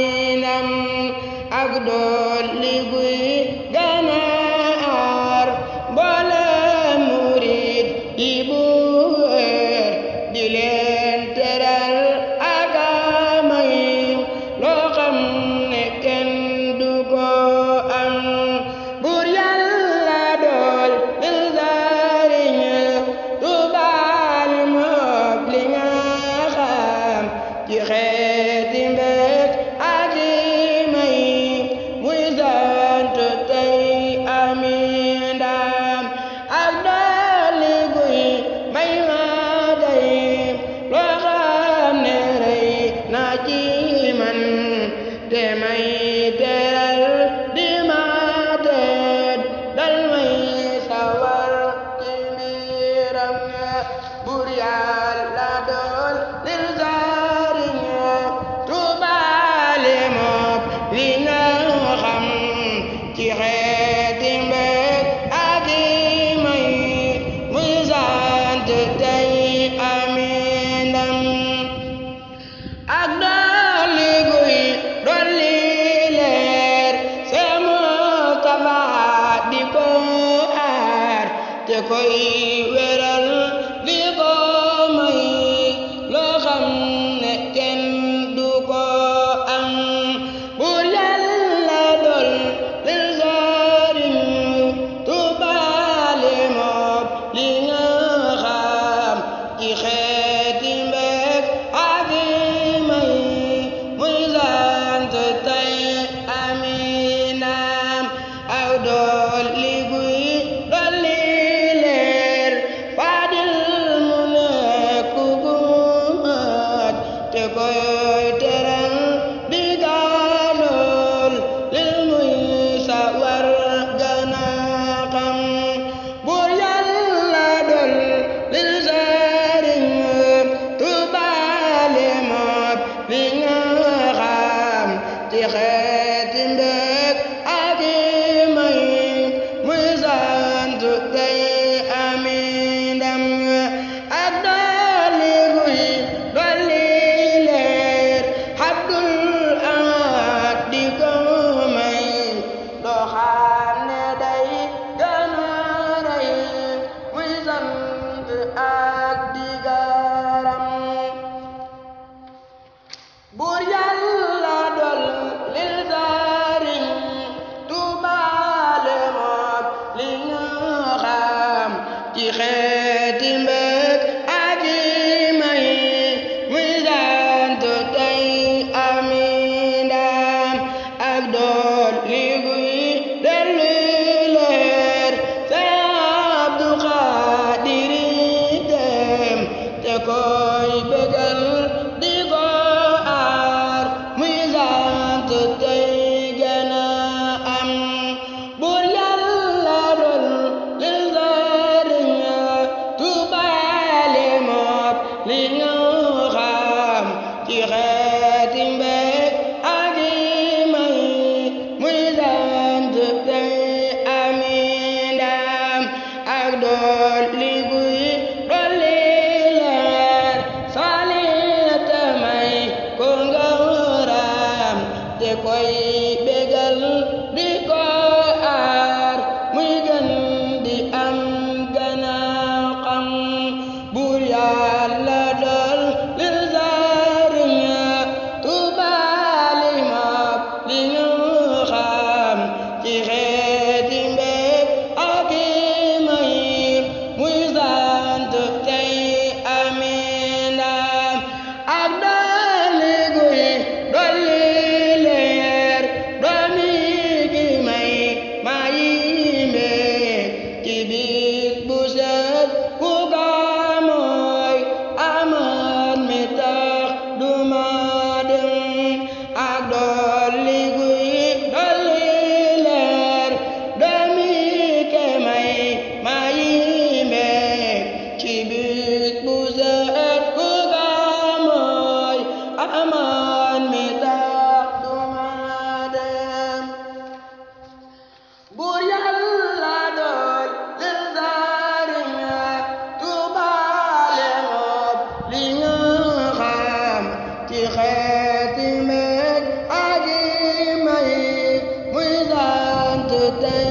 aminam ak dolli guy gana aar mboolem murid yi bu wér di leen teral ak may loo xam ne kenn du ko am Buur Yàlla dool lil sëriñ Tuubaa moom li nga xam ci xeeti mbég ak may muy sant tey ami ndam ak dolli guy may ma day loo xam ne rëy na ci man te may teral di ma teet dal may sawar ci mbiram Buur Yàlla dool lil sëriñ Tuubaa moom li nga xam ci xeeti mbég ak may muy sant tey ami ndam ak dolli guy dolli leer sama Mustafa di ko aar te koy wéral di ko may loo xam ne kenn du ko am Buur Yàlla dool lil sëriñ Tuubaa moom li nga xam ci xeeti mbég ak may muy sant tey ami ndam ak dolli guy dolli leer Faadil mu nekk gu mat te koy teral di galool lil muy sawar gana xam Buur Yàlla dool lil sëriñ Tuubaa moom li nga xam ci xeeti mbég ak may muy sant tey ami ndam ak dolli guy dolli leer Abdul Ahad di ko may loo xam ne day gën a rëy muy sant ak di garam Buur Yàlla dool lil sëriñ Tuubaa moom li nga xam ci xeeti mbég ak may muy sant tey ami ndam ak dolli guy dolli leer Seex Abdu Xaadir dem te koy bégal di ko aar muy sant tey gën a am Buur Yàlla dool lil sëriñ Tuubaa moom li nga xam ci xeeti mbég ak may muy sant tey ami ndam ak dolli guy dolli leer salit may ko ngërëm te koy bégal di ko aar muy gën di am gana xam Buur Yàlla dool lil sëriñ Tuubaa moom li nga xam ci xeeti mbég ak may muy sant tey ami ndam ak dolli guy dolli leer tey